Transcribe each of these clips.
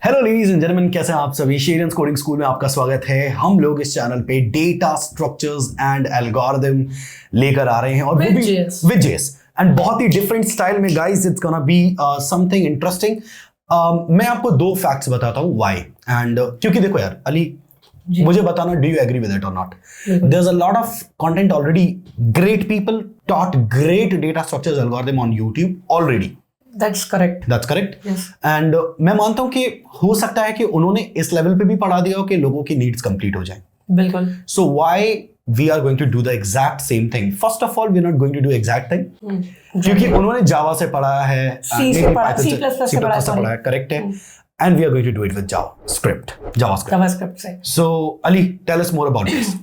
Hello ladies and gentleman, कैसे हैं आप सभी। शेरियंस कोडिंग स्कूल में आपका स्वागत है। हम लोग इस चैनल पे डेटा स्ट्रक्चर्स एंड एल्गोरिथम लेकर आ रहे हैं और विद जेएस एंड बहुत ही डिफरेंट स्टाइल में। Guys it's gonna be something interesting. मैं आपको दो फैक्ट्स बताता हूँ व्हाई एंड क्योंकि देखो यार अली, मुझे बताना do you agree with it और not. There is a lot of content already, great people taught great data structures algorithm on YouTube already. That's correct. Yes. And मैं मानता हूं कि हो सकता है कि उन्होंने इस लेवल पे भी पढ़ा दिया हो कि लोगों की नीड्स कंप्लीट हो जाएं। बिल्कुल। So why we are going to do the exact same thing? First of all, we are not going to do exact thing क्योंकि उन्होंने जावा से पढ़ा है, C से पढ़ा है, करेक्ट है, and we are going to do it with JavaScript से। So Ali, tell us more about this.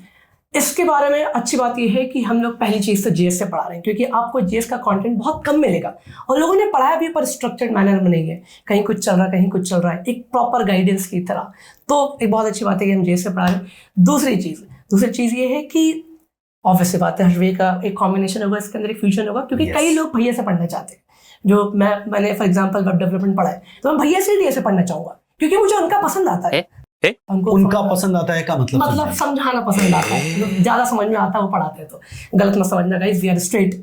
इसके बारे में अच्छी बात यह है कि हम लोग पहली चीज तो जेएस से पढ़ा रहे हैं क्योंकि आपको जेएस का कंटेंट बहुत कम मिलेगा और लोगों ने पढ़ाया भी पर स्ट्रक्चर्ड मैनर में नहीं है। कहीं कुछ चल रहा है, कहीं कुछ चल रहा है, एक प्रॉपर गाइडेंस की तरह। तो एक बहुत अच्छी बात है कि हम जेएस से पढ़ा रहे हैं। दूसरी चीज ये है कि ऑब्वियसली बात है, हर वे का एक कॉम्बिनेशन होगा, इसके अंदर एक फ्यूजन होगा क्योंकि कई लोग भैया से पढ़ना चाहते हैं। जो मैंने फॉर एग्जाम्पल वेब डेवलपमेंट पढ़ा है तो मैं भैया से डीएस से पढ़ना चाहूंगा क्योंकि मुझे उनका पसंद आता है। उनका पसंद आता है का मतलब समझाना पसंद आता है, ज्यादा समझ में आता है वो पढ़ाते हैं। तो गलत मत समझना गाइस, वी आर स्ट्रेट।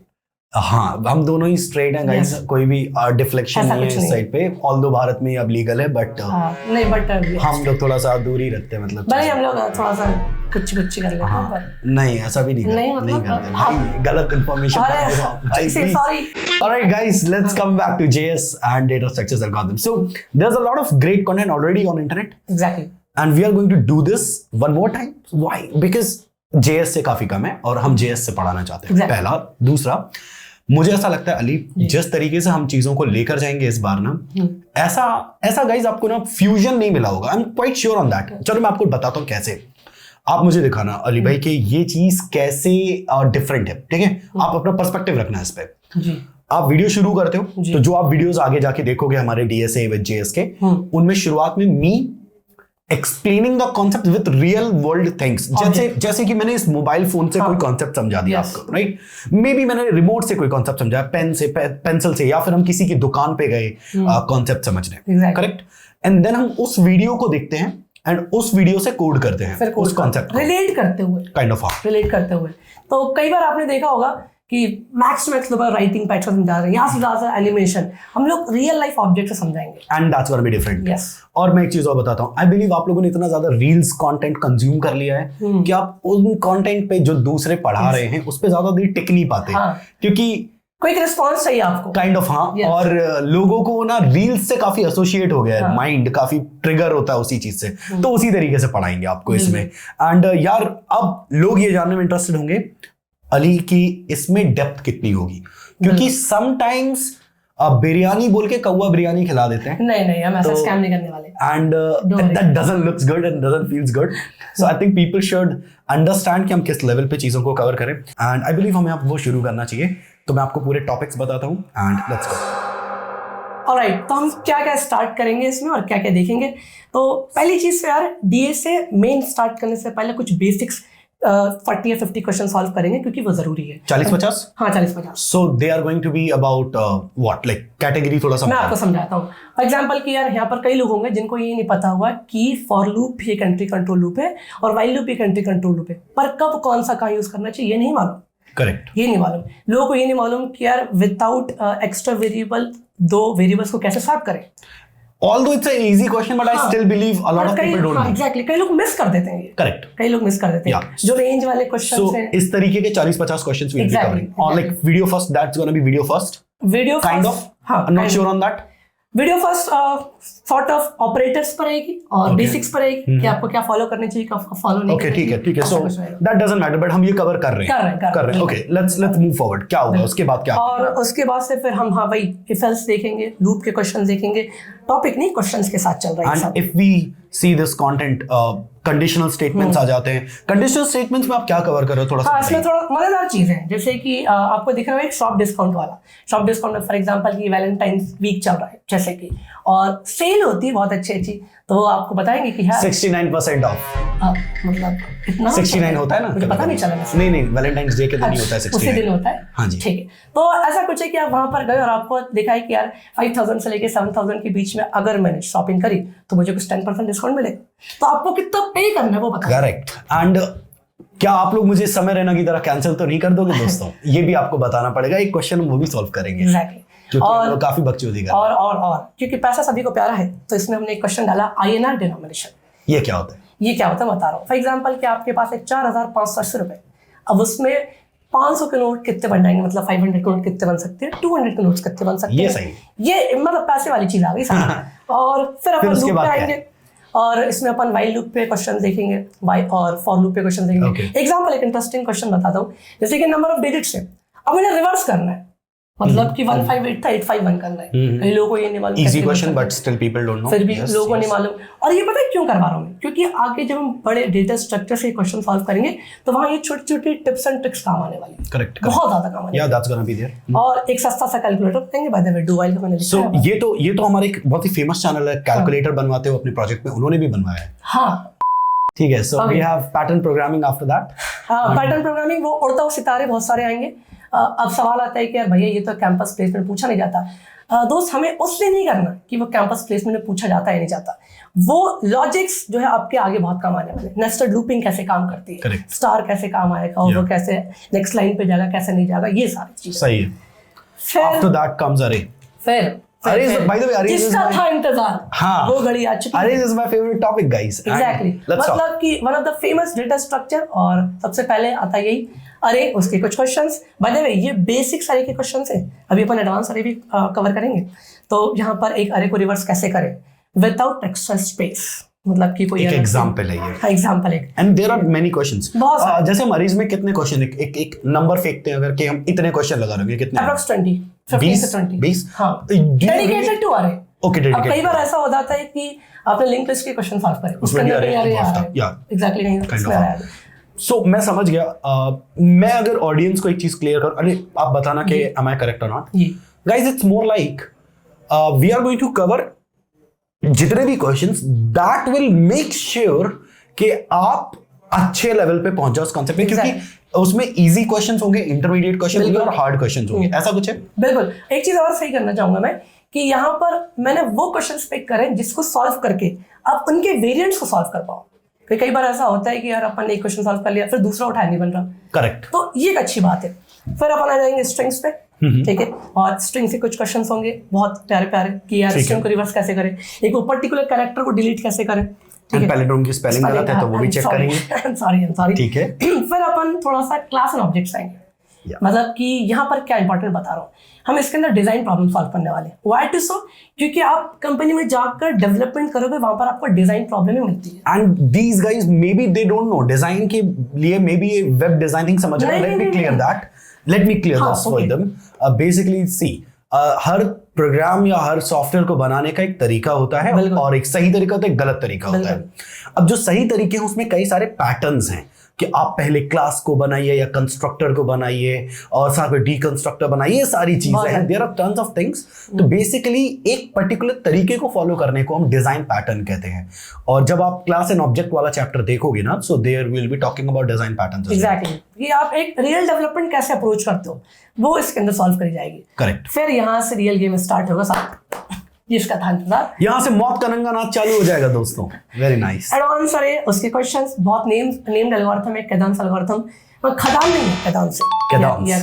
हाँ, हम दोनों ही स्ट्रेट हैं गाइस, कोई भी डिफ्लेक्शन नहीं है इस साइड पे। ऑल्दो भारत में अब लीगल है बट नहीं, बट हम लोग थोड़ा सा दूर ही रखते हैं, मतलब भाई हम लोग थोड़ा सा कुछ कर लेते हैं। नहीं ऐसा भी नहीं करते भाई, गलत information sorry. Alright guys, let's come back to JS and data structures algorithm. So there's a lot of great content already on internet. Exactly. And we are going to do this one more time. Why? Because JS से काफी कम है और हम JS से पढ़ाना चाहते हैं। पहला। दूसरा, मुझे ऐसा लगता है अली, जिस तरीके से हम चीजों को लेकर जाएंगे इस बार ना, ऐसा गाइज आपको ना फ्यूजन नहीं मिला होगा। I am quite sure on that. चलो मैं आपको बताता हूँ कैसे। आप मुझे दिखाना अली भाई कि ये चीज कैसे डिफरेंट है, ठीक है? आप अपना पर्सपेक्टिव रखना इस पे। आप वीडियो शुरू करते हो तो जो आप वीडियोस आगे जाके देखोगे हमारे डीएसए विद जेएस के, उनमें शुरुआत में me explaining the concept with real world things, जैसे कि मैंने इस मोबाइल फोन से कोई कॉन्सेप्ट समझा दिया आपको, राइट? मे बी मैंने रिमोट से कोई कॉन्सेप्ट समझाया, पेन से, पेंसिल से, या फिर हम किसी की दुकान पे गए कॉन्सेप्ट समझने, करेक्ट? एंड देन हम उस वीडियो को देखते हैं एंड उस वीडियो से कोड करते हैं उस कॉन्सेप्ट को, रिलेट करते हुए, काइंड ऑफ रिलेट करते हुए। तो कई बार आपने देखा होगा कि मैक्स लोग राइटिंग पैटर्न समझा रहे हैं, यहाँ से ज्यादा एनिमेशन हम लोग रियल लाइफ ऑब्जेक्ट से समझाएंगे and that's gonna be different. और मैं एक चीज और बताता हूँ, आई बिलीव आप लोगों ने इतना ज्यादा रील्स कंटेंट कंज्यूम कर लिया है कि आप उन कंटेंट पे जो दूसरे पढ़ा रहे हैं उस पे ज्यादा देर टिक नहीं पाते, क्योंकि कोई रिस्पॉन्स चाहिए आपको, काइंड ऑफ। हाँ, और लोगों को ना रील्स से काफी एसोसिएट हो गया है, माइंड काफी ट्रिगर होता है उसी चीज से, तो उसी तरीके से पढ़ाएंगे आपको इसमें। एंड यार अब लोग ये जानने में इंटरेस्टेड होंगे अली की इसमें डेप्थ कितनी होगी, क्योंकि समटाइम्स बिरयानी बोल के कौवा बिरयानी खिला देते हैं। नहीं हम ऐसा स्कैम नहीं करने वाले, and that doesn't looks good and doesn't feels good. So I think people should understand कि हम किस लेवल पे चीजों को कवर करें, एंड आई बिलीव हमें अब वो शुरू करना चाहिए। तो मैं आपको पूरे टॉपिक्स बताता हूँ एंड लेट्स गो। ऑलराइट, तो हम क्या क्या स्टार्ट करेंगे इसमें और क्या क्या देखेंगे। तो पहली चीज से यार डीएस से मेन स्टार्ट करने से पहले कुछ बेसिक्स 40 या 50 क्वेश्चन सॉल्व करेंगे क्योंकि वो जरूरी है। 40-50? हाँ 40-50। So they are going to be about what, like category थोड़ा सा मैं आपको समझाता हूँ। फॉर एग्जांपल कि यार यहाँ पर कई लोग होंगे जिनको ये नहीं पता होगा कि फॉर लूप भी एक एंट्री कंट्रोल लूप है और वाइल लूप भी एक एंट्री कंट्रोल लूप है, पर कब कौन सा कहाँ यूज करना चाहिए ये नहीं मालूम। करेक्ट, ये नहीं मालूम लोगों को, ये नहीं मालूम कि यार विदाउट एक्स्ट्रा वेरिएबल दो वेरिएबल्स को कैसे सॉल्व करें। Although it's an easy question, but I still believe a lot of people don't know. Exactly, कई लोग मिस कर देते हैं ये। Correct. कई लोग मिस कर देते हैं जो रेंज वाले क्वेश्चंस हैं। इस तरीके के 40-50 questions we'll be covering. Or like video first, that's gonna be video first. Video kind of. I'm not sure on that. Video first sort of operators पर आएगी और बेसिक्स पर आएगी कि आपको क्या फॉलो करने चाहिए, क्या फॉलो नहीं करना चाहिए। ठीक है। So that doesn't matter, but हम ये कवर कर रहे हैं। Okay, let's move forward. क्या होगा उसके बाद, क्या और उसके बाद से फिर हम भाई इफ एल्स देखेंगे, लूप के क्वेश्चंस देखेंगे, टॉपिक नहीं क्वेश्चंस के साथ चल रहा है। And if we see this content, conditional statements आ जाते हैं। कंडीशनल स्टेटमेंट्स में आप क्या कवर कर रहे हो थोड़ा सा? हाँ, इसमें थोड़ा मजेदार चीज है, जैसे कि आपको दिख रहा है एक शॉप डिस्काउंट वाला। शॉप डिस्काउंट फॉर एग्जांपल कि वैलेंटाइंस वीक चल रहा है जैसे कि, और सेल होती है बहुत अच्छी, तो आपको बताएंगे कि हाँ 69% ऑफ। मतलब इतना 69 होता है ना, मुझे पता नहीं चला। नहीं वैलेंटाइंस डे के दिन ही होता है 69, उसी दिन होता है। हाँ जी, ठीक है। तो ऐसा कुछ है कि आप वहां पर गए और आपको देखा है कि यार 5000 से लेके 7000 के बीच में अगर मैंने शॉपिंग करी तो मुझे कुछ 10% डिस्काउंट मिलेगा, तो आपको कितना पे करना है वो बता। करेक्ट। एंड क्या आप लोग मुझे समय रहना की तरह कैंसिल तो नहीं कर दोगे दोस्तों? ये भी आपको बताना पड़ेगा, एक क्वेश्चन वो भी सॉल्व करेंगे। एग्जैक्टली। क्योंकि और हम लोग काफी बकचोदी कर और क्योंकि पैसा सभी को प्यारा है, तो इसमें हमने एक क्वेश्चन डाला INR डिनोमिनेशन। ये क्या होता है? ये क्या होता है बता रहा हूँ। फॉर एग्जाम्पल कि आपके पास एक 4580 रुपए, अब उसमें 500 के नोट कितने बन जाएंगे, मतलब 500 के नोट कितने बन सकते हैं, 200 के नोट कितने बन सकते हैं। ये सही, ये मतलब पैसे वाली चीज आ गई सारी। और फिर अपन लूप पे आएंगे और इसमें अपन वाइल लूप पे क्वेश्चन देखेंगे, और फॉर लूप पे क्वेश्चन देखेंगे। एग्जाम्पल एक इंटरेस्टिंग क्वेश्चन बताता हूँ, जैसे कि नंबर ऑफ डिजिट्स है, अब मुझे रिवर्स करना है, मतलब कि 158 था 851 करना है। कई लोगों को ये नहीं मालूम, easy question but still people don't know, फिर भी लोगों को नहीं मालूम। और ये पता है क्यों करवा रहा हूँ मैं, क्योंकि आगे जब हम बड़े डेटा स्ट्रक्चर से क्वेश्चन सॉल्व करेंगे तो वहाँ ये छोटी छोटी टिप्स एंड ट्रिक्स काम आने वाली है। करेक्ट, बहुत ज्यादा काम आने या दैट्स गोना बी देयर। और एक सस्ता सा कैलकुलेटर देंगे, by the way do while का मैंने सो ये तो हमारे एक बहुत ही फेमस चैनल है, कैलकुलेटर बनवाते हो अपने प्रोजेक्ट में, उन्होंने भी बनवाया है। हाँ ठीक है। So we have pattern programming after that. Pattern programming, वो उड़ता हुआ सितारे बहुत सारे आएंगे। अब सवाल आता है कि यार भैया ये तो कैंपस प्लेसमेंट पूछा नहीं जाता। दोस्त हमें उससे नहीं करना कि वो कैंपस प्लेसमेंट में पूछा जाता है नहीं जाता, वो लॉजिक्स जो है आपके आगे बहुत काम आने वाले। नेस्टेड लूपिंग कैसे काम करती है, स्टार कैसे काम आएगा, और वो कैसे नेक्स्ट लाइन पे जाएगा, कैसे नहीं जाएगा, ये सारी चीजें सही है। फिर आफ्टर दैट कम्स अरे बाय द वे अरे जिसका था इंतजार, हाँ, वो घड़ी आ चुकी है। अरे is my favourite topic guys. Exactly, मतलब कि one of the famous data structure, और सबसे पहले आता यही अरे, उसके कुछ क्वेश्चंस। बाय द वे ये बेसिक सारे के क्वेश्चंस हैं, अभी अपन एडवांस अरे भी कवर करेंगे। तो यहाँ पर एक अरे को रिवर्स कैसे करें विदाउट एक्स्ट्रा स्पेस, मतलब कि कोई एक एग्जांपल है ये। हाँ, एग्जांपल है। And there are many questions. जैसे हम अरेज में कितने क्वेश्चन, एक नंबर फेंकते हैं अगर कि हम इतने क्वेश्चन लगा रहे हैं, कितने? अप्रॉक्स 20, 15 से 20। हाँ, डेडिकेटेड टू अरे। Okay, dedicated. कई बार ऐसा हो जाता है कि आपने लिंक लिस्ट के क्वेश्चन सॉल्व करे, उसके अंदर एग्जैक्टली नहीं। सो मैं समझ गया। मैं अगर ऑडियंस को एक चीज क्लियर करूं, अरे आप बताना कि am I correct or not? Guys, it's more like we are going to cover जितने भी questions that will make sure कि आप अच्छे लेवल पे पहुंच जाओ उस कॉन्सेप्ट में, क्योंकि उसमें इजी क्वेश्चंस होंगे, इंटरमीडिएट क्वेश्चन होंगे और हार्ड क्वेश्चंस होंगे। ऐसा कुछ है? बिल्कुल। एक चीज और सही करना चाहूंगा मैं कि यहाँ पर मैंने वो क्वेश्चंस पिक करे जिसको सॉल्व करके आप उनके वेरिएंट्स को सॉल्व कर पाओ। कई बार ऐसा होता है कि यार अपन ने एक क्वेश्चन सॉल्व कर लिया, फिर दूसरा उठाया नहीं बन रहा। करेक्ट। तो ये एक अच्छी बात है। फिर अपन आ जाएंगे स्ट्रिंग्स पे, ठीक है, और स्ट्रिंग से कुछ क्वेश्चन होंगे बहुत प्यारे प्यारे कि यार स्ट्रिंग को रिवर्स कैसे करें, एक वो पर्टिकुलर कैरेक्टर को डिलीट कैसे करें, ठीक है। पैलिंड्रोम की स्पेलिंग गलत है तो वो भी चेक करेंगे। सॉरी, ठीक है। फिर अपन थोड़ा सा क्लास एंड ऑब्जेक्ट्स आएंगे, मतलब कि यहाँ पर क्या इंपॉर्टेंट बता रहा हूँ, हम इसके अंदर डिजाइन प्रॉब्लम सॉल्व करने वाले हैं। व्हाई टू सो, क्योंकि आप कंपनी में जाकर डेवलपमेंट करोगे, वहां पर आपको डिजाइन प्रॉब्लम ही मिलती है। And these guys maybe they don't know design के लिए, मे बी वेब डिजाइनिंग समझ रहे हैं। Let me clear that for them. Basically see, हर प्रोग्राम या हर सॉफ्टवेयर को बनाने का एक तरीका होता है, और एक सही तरीका होता है, एक गलत तरीका होता है। अब जो सही तरीके हैं उसमें कई सारे पैटर्न्स हैं कि आप पहले क्लास को बनाइए या कंस्ट्रक्टर को बनाइए और साथ में डीकंस्ट्रक्टर बनाइए, ये सारी चीजें हैं। There are tons of things. तो बेसिकली एक पर्टिकुलर तरीके को फॉलो करने को हम डिजाइन पैटर्न कहते हैं। और जब आप क्लास एंड ऑब्जेक्ट वाला चैप्टर देखोगे ना, so there will be talking about design patterns. Exactly, कि आप एक रियल डेवलपमेंट कैसे अप्रोच करते हो वो इसके अंदर सॉल्व करी जाएगी। करेक्ट। फिर यहाँ से रियल गेम स्टार्ट होगा साहब, जिसका था इंतजार। यहाँ से मौत का नंगा नाच चालू हो जाएगा दोस्तों। Very nice. एडवांस अरे, उसके क्वेश्चंस बहुत नेम्ड एल्गोरिथम है, केदांस एल्गोरिथम। खदान नहीं है, केदान से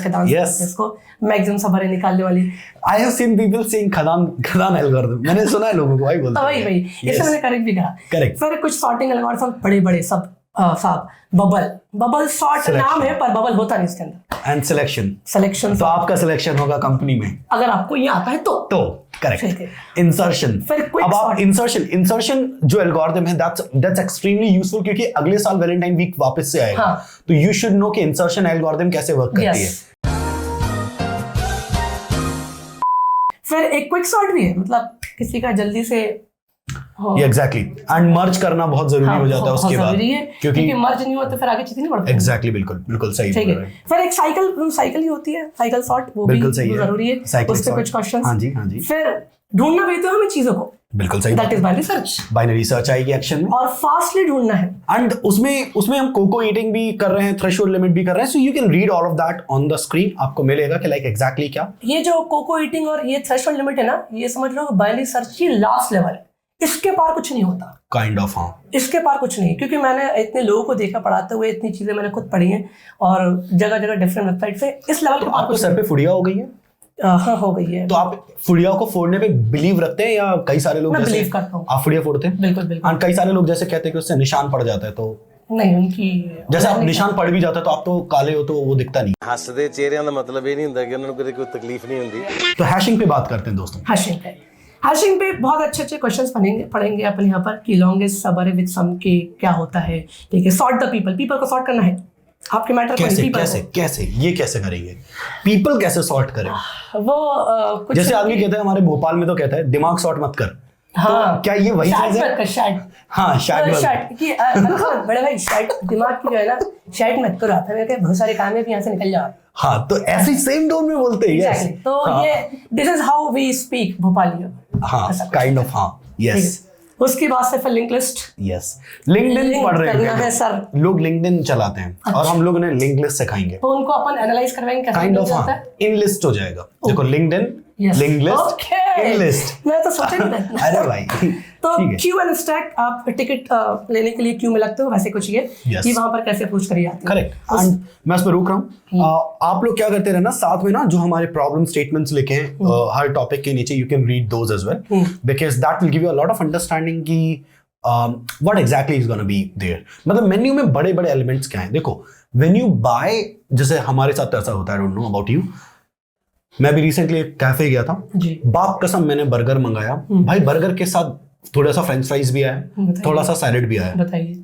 केदांस, यस, इसको मैक्सिमम सबरे निकालने वाली। I have seen people saying खदान एल्गोरिथम, मैंने सुना है लोगों को, आई बोलते हैं वही इसे मैंने करेक्ट भी कहा। करेक्ट। फिर कुछ सॉर्टिंग एल्गोरिथम बड़े सब साहब, बबल सॉर्ट नाम है पर बबल होता नहीं इसके अंदर। एंड सिलेक्शन, तो आपका सिलेक्शन होगा कंपनी में अगर आपको ये आता है तो करेक्ट। इंसर्शन, अब आप इंसर्शन जो एल्गोरिथम है दैट्स एक्सट्रीमली यूजफुल, क्योंकि अगले साल वैलेंटाइन वीक वापस से आएगा। तो यू शुड नो कि इंसर्शन एल्गोरिथम कैसे वर्क करती है। फिर एक क्विक सॉर्ट भी है, मतलब किसी का जल्दी से एग्जैक्टली, एंड मर्ज करना बहुत जरूरी हो जाता है उसके बाद, क्योंकि मर्ज नहीं होता फिर आगे चीजें नहीं बढ़ती। एग्जैक्टली, बिल्कुल सही बोल रहे हैं। फिर एक साइकिल ही होती है, साइकिल सॉर्ट, वो भी जरूरी है। उससे कुछ क्वेश्चंस, हाँ जी। फिर ढूंढना भी तो हमें चीजों को, बिल्कुल सही, that is binary search. Binary search आएगी एक्शन में, और फास्टली ढूंढना है। एंड उसमें हम कोको ईटिंग भी कर रहे हैं, थ्रेशोल्ड लिमिट भी कर रहे हैं, so you can read all of that on the screen, आपको मिलेगा कि लाइक एग्जैक्टली क्या। ये जो कोको ईटिंग और ये थ्रेशोल्ड लिमिट है ना, ये समझ लो बाइनरी सर्च की लास्ट लेवल है, इसके पार कुछ नहीं होता। काइंड ऑफ, हाँ, इसके पार कुछ नहीं, क्योंकि मैंने इतने लोगों को देखा पढ़ाते हुए, इतनी चीजें मैंने खुद पढ़ी हैं और जगह जगह डिफरेंट वेबसाइट से, इस लेवल के पार आपको कुछ सर पे फुड़िया हो गई है? हाँ हो गई है। तो आप फुड़िया को फोड़ने पे बिलीव रखते हैं, या कई सारे लोग मैं जैसे बिलीव करता हूँ। आप फुड़िया फोड़ते हैं? बिल्कुल बिल्कुल। और कई सारे लोग जैसे कहते हैं कि उससे निशान पड़ जाता है, तो नहीं, उनकी जैसे आप निशान पड़ भी जाता है तो आप तो काले हो तो वो दिखता नहीं। ਹੱਸਦੇ ਚਿਹਰਿਆਂ ਦਾ ਮਤਲਬ ਇਹ ਨਹੀਂ ਹੁੰਦਾ ਕਿ ਉਹਨਾਂ ਨੂੰ ਕੋਈ ਤਕਲੀਫ ਨਹੀਂ ਹੁੰਦੀ। तो हैशिंग पे बात करते हैं दोस्तों। हैशिंग पे बहुत अच्छे अच्छे क्वेश्चंस पढ़ेंगे अपन यहाँ पर कि लॉन्गेस्ट सबअरे विद सम के क्या होता है, ठीक है। सॉर्ट द पीपल को सॉर्ट करना है आपके मैटर कैसे ये कैसे करेंगे? पीपल कैसे सॉर्ट करें? वो कुछ जैसे आदमी कहता है, हमारे भोपाल में तो कहता है दिमाग सॉर्ट मत कर। हाँ, तो क्या ये वही चीज है? शर्ट कि बड़े भाई शर्ट दिमाग की जो है ना, शर्ट मत करो आप, मेरे बहुत सारे काम है यहाँ से निकल जाओ। हाँ, तो ऐसे सेम टोन में बोलते हैं। यस, तो ये this is how we speak Bhopali. हाँ, काइंड ऑफ, हाँ, यस। उसके बाद से फिर लिंक लिस्ट, यस, लिंक्डइन पढ़ रहे हैं सर, लोग लिंक्डइन चलाते हैं और हम लोग उन्हें लिंक लिस्ट सिखाएंगे, तो उनको अपन एनालाइज करवाएंगे काइंड ऑफ, हाँ, इन लिस्ट हो जाएगा। देखो LinkedIn, link list, in list, मैं तो सोचा नहीं था। अरे भाई, तो क्यू एंड स्टैक, आप टिकट लेने के लिए क्यू में लगते हो, वैसे कुछ ये कि वहां पर कैसे अप्रोच करी जाती है। करेक्ट, एंड मैं उस पर रुक रहा हूँ। आप लोग क्या करते रहना साथ में ना, जो हमारे प्रॉब्लम स्टेटमेंट्स लिखे हैं हर टॉपिक के नीचे, you can read those as well, because that will give you a lot of understanding की what exactly is going to be there। मतलब मेन्यू में बड़े बड़े एलिमेंट्स क्या हैं। देखो when you buy, जैसे हमारे साथ ऐसा होता है, I don't know about you, मैं भी रिसेंटली एक कैफे गया था जी, बाप कसम मैंने बर्गर मंगाया भाई, बर्गर के साथ थोड़ा सा फ्रेंच फ्राइज भी आया, थोड़ा सा सैलेड भी आया। बताइए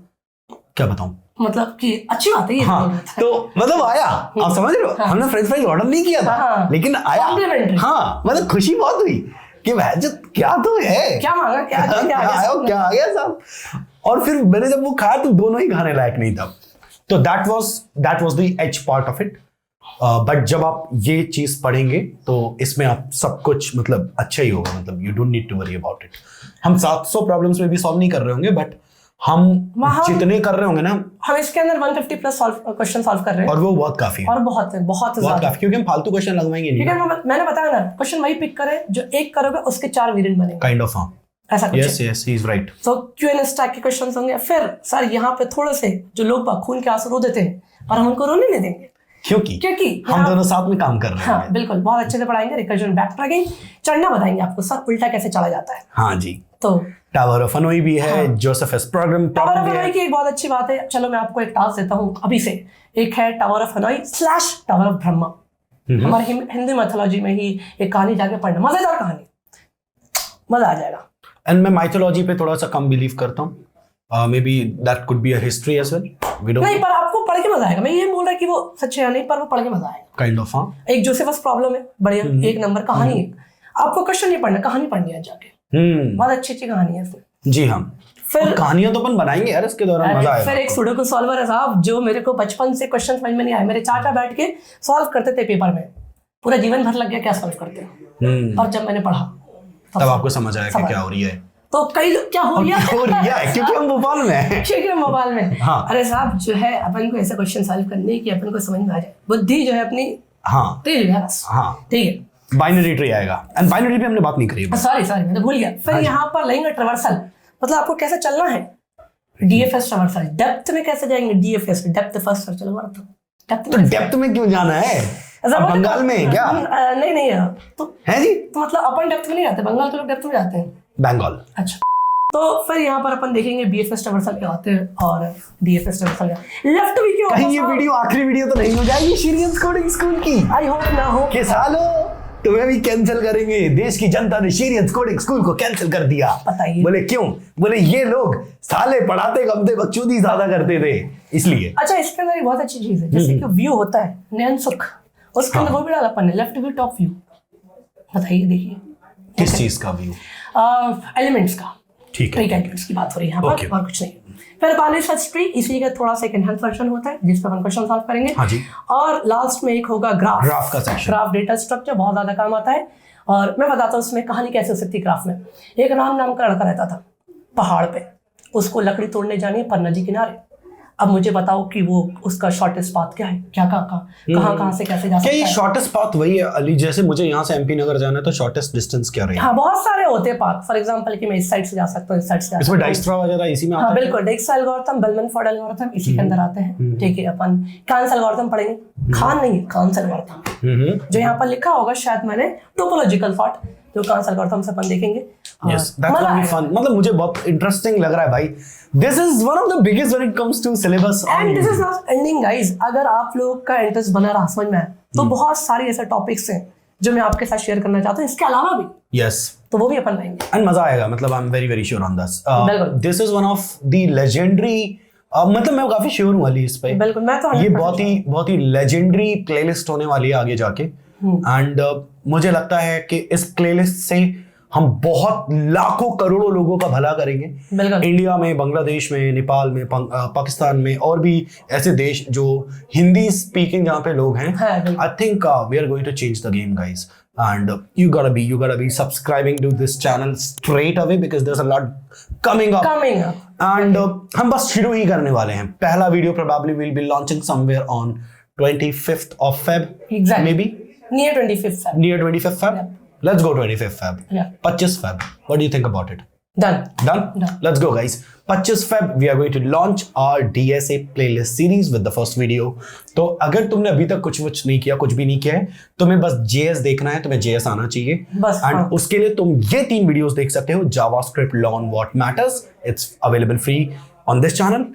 क्या बताऊं, मतलब कि अच्छी बात है ये। हाँ, तो मतलब आया, आप समझ रहे हो, हमने फ्रेंच फ्राइज ऑर्डर नहीं किया था, लेकिन आया। हाँ, मतलब खुशी बहुत हुई कि भाई क्या तो है, क्या मांगा, क्या आ गया साहब। और फिर मैंने जब वो खाया तो दोनों ही खाने लायक नहीं था। तो that was the edge part of it. But जब आप ये चीज पढ़ेंगे तो इसमें आप सब कुछ मतलब अच्छा ही होगा, मतलब you don't need to worry about it. हम 700 प्रॉब्लम्स में भी सॉल्व नहीं कर रहे होंगे, बट हम जितने कर रहे होंगे ना, हम इसके अंदर 150 प्लस क्वेश्चन सॉल्व कर रहे हैं, और वो बहुत काफी है, और बहुत काफी, क्योंकि हम फालतू क्वेश्चन लगवाएंगे नहीं। मैंने बताया ना, क्वेश्चन वही पिक करें जो एक करोगे उसके 4 वेरिएंट बनेंगे, काइंड ऑफ, हाँ, ऐसा कुछ। Yes he is right. तो क्यूएनए स्टैक के क्वेश्चंस होंगे। फिर सर यहाँ पे थोड़े से जो लोग खून के आंसू रो देते हैं, पर हम उनको रोने नहीं देंगे, क्योंकि हम दोनों साथ में काम कर रहे हैं। हाँ, बिल्कुल, बहुत अच्छे से पढ़ाएंगे, रिकर्जन, बैकट्रैकिंग, चढ़ना बताएंगे आपको सर, उल्टा कैसे चढ़ा जाता है। हाँ जी, तो टावर ऑफ हनोई भी है, Josephus program tower of Hanoi की एक बहुत अच्छी बात है। चलो मैं आपको एक टास्क देता हूँ अभी से, एक है tower of Hanoi / tower of Brahma. हमारे हिंदी मैथोलॉजी में ही एक कहानी जाके पढ़ना, मजेदार कहानी, मजा आ जाएगा। एंड मैं माइथोलॉजी पे थोड़ा सा कम बिलीव करता हूँ, maybe that could be a history as well, we don't. नहीं, पर आपको पढ़ के मजा आएगा। मैं ये बोल रहा कि वो सच है नहीं, पर वो पढ़ के मजा आएगा, काइंड ऑफ, हाँ। एक जोसेफस प्रॉब्लम है, बढ़िया, 1 नंबर कहानी है। आपको क्वेश्चन नहीं पढ़ना, कहानी पढ़नी है जाके, बहुत अच्छी कहानी है इसमें। जी हाँ, फिर कहानियां तो अपन बनाएंगे यार, इसके दौरान मजा आएगा। फिर एक सुडोकू सॉल्वर है साहब, जो मेरे को बचपन से क्वेश्चन समझ में नहीं आया, मेरे चाचा बैठ के सॉल्व करते थे पेपर में, पूरा जीवन भर लग गया क्या सॉल्व करते हैं, और जब मैंने पढ़ा तब आपको समझ आया कि क्या हो रही है। तो कई क्या हो रही है क्योंकि हम भोपाल में हैं, क्योंकि हम भोपाल में। हाँ। अरे साहब जो है अपन को ऐसे क्वेश्चन सॉल्व करने की अपन को समझ में आ जाए, बुद्धि जो है अपनी, हाँ, तेज है बस, हाँ, ठीक है। बाइनरी ट्री आएगा, एंड बाइनरी ट्री हमने बात नहीं करी, सॉरी मैं तो भूल गया। फिर यहाँ पर लेंगे ट्रावर्सल, मतलब आपको कैसे चलना है, डीएफएस ट्रावर्सल, डेप्थ में कैसे जाएंगे, डीएफएस डेप्थ फर्स्ट सर्च, चलो तो डेप्थ में क्यों जाना है, बंगाल में क्या? नहीं तो है जी, तो मतलब अपन डेप्थ में नहीं जाते, बंगाल के लोग डेप्थ में जाते हैं, बंगाल। अच्छा, तो फिर यहाँ पर अपन देखेंगे बीएफएस ट्रावर्सल क्या होते हैं और डीएफएस ट्रावर्सल लेफ्ट भी क्यों। कहीं ये वीडियो आखिरी वीडियो तो नहीं हो जाएगी शीरियंस कोडिंग स्कूल की? आई होप ना हो कि सालो तुम्हें भी कैंसिल करेंगे, देश की जनता ने शीरियंस कोडिंग स्कूल को कैंसिल कर दिया। बताइए, बोले क्यों? बोले ये लोग साले पढ़ाते कम थे, बकचोदी ज्यादा करते थे, इसलिए। अच्छा, इसके अंदर एक बहुत अच्छी चीज है, जैसे कि व्यू होता है नयन सुख, उसके अंदर वो भी डाला अपन ने, लेफ्ट व्यू टॉप व्यू। बताइए, देखिए किस चीज का व्यू? एलिमेंट्स का, ठीक है, एलिमेंट्स की बात हो रही है यहाँ पर, और कुछ नहीं। फिर बाइनरी सर्च ट्री, इसी का थोड़ा सा एक एनहांस वर्जन होता है जिस पर हम क्वेश्चन सॉल्व करेंगे। हाँ जी। और लास्ट में एक होगा ग्राफ का सेक्शन, ग्राफ डेटा स्ट्रक्चर, बहुत ज्यादा काम आता है। और मैं बताता हूँ उसमें कहानी कैसे हो सकती है क्राफ्ट में। एक राम नाम का लड़का रहता था पहाड़ पे, उसको लकड़ी तोड़ने जानी है पर नदी किनारे। अब मुझे बताओ कि वो उसका शॉर्टेस्ट पाथ क्या है, क्या कहाँ से कैसे जा सकता क्या ये है। शॉर्टेस्ट पाथ वही है अली, जैसे मुझे यहाँ से एमपी नगर जाना है तो शॉर्टेस्ट डिस्टेंस क्या रहेगा? हाँ बहुत सारे होते हैं पाथ, फॉर एग्जांपल कि मैं इस साइड से जा सकता हूँ, इस साइड से जा सकता इसमें हूँ। डाइस्ट्रा वगैरह इसी में आता हाँ है? बिल्कुल, डिक्सा एल्गोरिथम, बेलमन-फोर्ड एल्गोरिथम इसी के अंदर आते हैं। ठीक है, अपन कांस एल्गोरिथम पढ़ेंगे, खान नहीं है कांस एल्गोरिथम, जो यहाँ पर लिखा होगा शायद मैंने, टोपोलॉजिकल थॉट, जो कांस एल्गोरिथम से अपन देखेंगे। Yes, that's gonna be fun. मतलब मुझे बहुत इंटरेस्टिंग लग रहा है भाई। This is one of the biggest when it comes to syllabus. And this is not ending guys, अगर आप लोगों का इंटरेस्ट बना रहा समझ में आए तो बहुत सारे ऐसे टॉपिक्स हैं जो मैं आपके साथ शेयर करना चाहता हूँ, इसके अलावा भी। Yes. तो वो भी अपन लाएंगे एंड मजा आएगा, मतलब I am very very sure on this. बिल्कुल। This is one of the legendary, मतलब मैं काफी श्योर हूँ अली इस पे। बिल्कुल, मैं तो ये 100% बहुत ही लेजेंडरी प्लेलिस्ट होने वाली है आगे जाके। एंड मुझे लगता है कि इस प्लेलिस्ट से हम बहुत लाखों करोड़ों लोगों का भला करेंगे। बिल्कुल। इंडिया में, बांग्लादेश में, नेपाल में, पाकिस्तान में और भी ऐसे देश जो हिंदी स्पीकिंग जहाँ पे लोग हैं। हाँ, बिल्कुल। I think we are going to change the game guys, and you gotta be subscribing to this channel straight away because there's a lot coming up and हम बस शुरू ही करने वाले हैं। पहला video probably will be launching somewhere on 25th of Feb, Exactly. maybe near 25th Feb. near 25th Feb. Yeah. Let's go 25th Feb. Yeah. 25th Feb. What do you think about it? Done. Done? Let's go guys. 25 Feb we are going to launch our DSA playlist series with the first video. तो अगर तुमने अभी तक कुछ नहीं किया, कुछ भी नहीं किया है, तुम्हें बस JS देखना है, तुम्हें JS आना चाहिए बस। एंड उसके लिए तुम ये 3 वीडियोस देख सकते हो। JavaScript Learn What Matters, it's available free on this channel.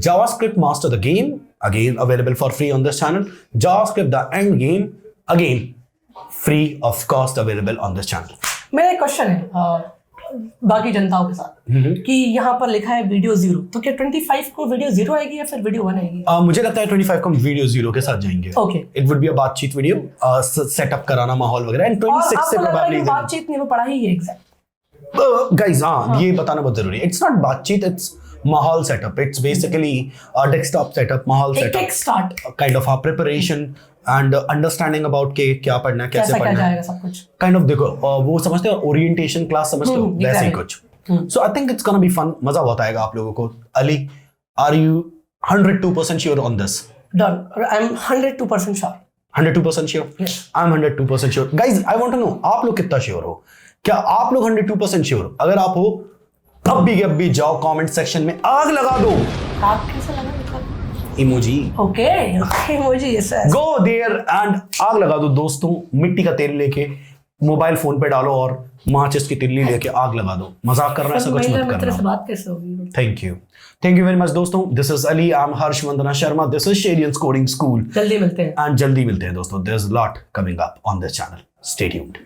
JavaScript Master the Game, again available for free on this channel. JavaScript The End Game, again free of cost available on this channel. मेरा एक question है बाकी जनताओं के साथ कि यहाँ पर लिखा है वीडियो 0, तो क्या 25 को वीडियो 0 आएगी या फिर वीडियो 1 आएगी? मुझे लगता है 25 को हम वीडियो 0 के साथ जाएंगे। Okay. It would be a बातचीत वीडियो, सेटअप कराना माहौल वगैरह, एंड 26 से प्रोबब्ली बातचीत नहीं, वो पढ़ा ही है एग्जैक्ट। गाइस हाँ, ये बताना बहुत जरूरी है। इट्स नॉट बातचीत, इट्स माहौल setup, it's basically desktop setup, माहौल take start kind of preparation and understanding about के क्या पढ़ना है, कैसे पढ़ना है, जाएगा सब कुछ काइंड ऑफ। देखो वो समझते हो ओरिएंटेशन क्लास समझते हो, वैसे ही कुछ। So I think it's gonna be fun, मजा बहुत आएगा आप लोगों को। Ali, are you 102% sure on this? Done, I am 102% sure. 102% sure? Yes. I am 102% sure. Guys I want to know आप लोग कितना श्योर हो? क्या आप लोग 102% श्योर? अगर आप हो तब भी जाओ कमेंट सेक्शन में आग लगा दो। आग कैसे लगा? Emoji. Okay emoji, yes. Go there and आग लगा दो दोस्तों। मिट्टी का तेल लेके मोबाइल फोन पे डालो और माचिस की तिल्ली लेके आग लगा दो। मजाक कर रहा है, ऐसा कुछ मत करना। से बात कैसे होगी? थैंक यू वेरी मच दोस्तों। This is Ali, I am Harsh Vandana Sharma, this is Sheryians coding school. जल्दी मिलते हैं दोस्तों। There is lot coming up on this channel, stay tuned.